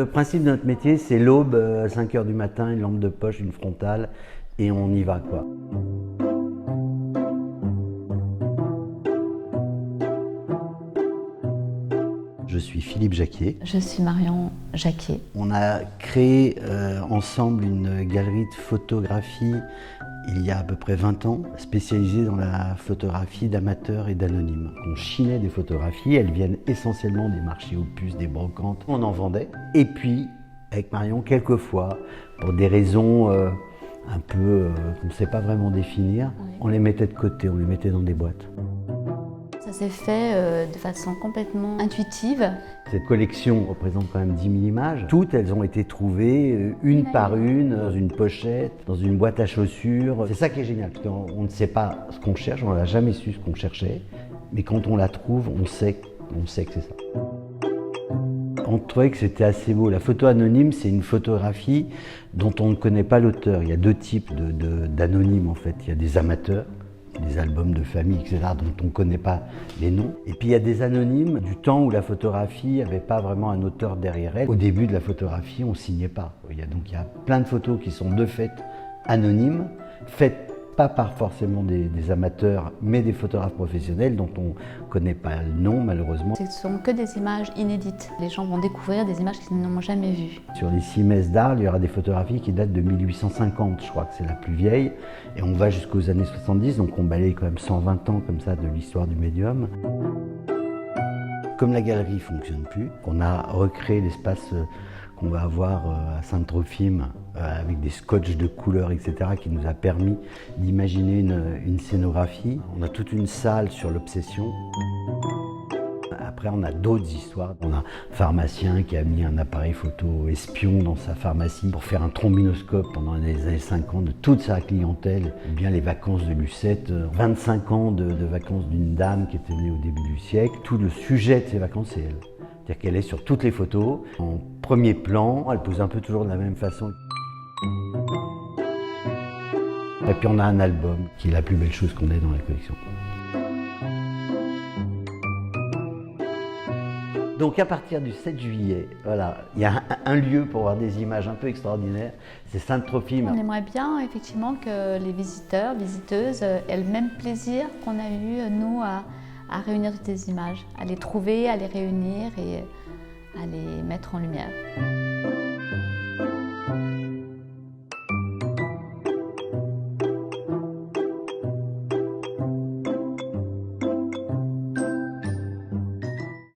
Le principe de notre métier, c'est l'aube, à 5 h du matin, une lampe de poche, une frontale, et on y va, quoi. Je suis Philippe Jacquier. Je suis Marion Jacquier. On a créé ensemble une galerie de photographie il y a à peu près 20 ans, spécialisée dans la photographie d'amateurs et d'anonymes. On chinait des photographies, elles viennent essentiellement des marchés aux puces, des brocantes. On en vendait. Et puis, avec Marion, quelquefois, pour des raisons un peu qu'on ne sait pas vraiment définir, on les mettait de côté, on les mettait dans des boîtes. Ça s'est fait de façon complètement intuitive. Cette collection représente quand même 10 000 images. Toutes, elles ont été trouvées une par une, dans une pochette, dans une boîte à chaussures. C'est ça qui est génial, parce qu'on ne sait pas ce qu'on cherche, on n'a jamais su ce qu'on cherchait, mais quand on la trouve, on sait que c'est ça. On trouvait que c'était assez beau. La photo anonyme, c'est une photographie dont on ne connaît pas l'auteur. Il y a deux types d'anonymes en fait. Il y a des amateurs, des albums de famille, etc., dont on ne connaît pas les noms. Et puis il y a des anonymes du temps où la photographie n'avait pas vraiment un auteur derrière elle. Au début de la photographie, on ne signait pas. Donc il y a plein de photos qui sont de fait anonymes, faites pas par forcément des amateurs, mais des photographes professionnels dont on ne connaît pas le nom malheureusement. Ce ne sont que des images inédites. Les gens vont découvrir des images qu'ils n'ont jamais vues. Sur les 6 messes d'Arles, il y aura des photographies qui datent de 1850, je crois que c'est la plus vieille, et on va jusqu'aux années 70, donc on balaye quand même 120 ans comme ça de l'histoire du médium. Comme la galerie ne fonctionne plus, on a recréé l'espace qu'on va avoir à Sainte-Trophime avec des scotch de couleurs, etc., qui nous a permis d'imaginer une scénographie. On a toute une salle sur l'obsession. Après, on a d'autres histoires. On a un pharmacien qui a mis un appareil photo espion dans sa pharmacie pour faire un trombinoscope pendant les années 50 de toute sa clientèle. Ou bien les vacances de Lucette, 25 ans de vacances d'une dame qui était née au début du siècle. Tout le sujet de ces vacances, c'est elle. C'est-à-dire qu'elle est sur toutes les photos, en premier plan, elle pose un peu toujours de la même façon. Et puis on a un album qui est la plus belle chose qu'on ait dans la collection. Donc à partir du 7 juillet, voilà, il y a un lieu pour voir des images un peu extraordinaires, c'est Sainte-Trophime. On aimerait bien effectivement que les visiteurs, visiteuses aient le même plaisir qu'on a eu nous à réunir toutes ces images, à les trouver, à les réunir et à les mettre en lumière.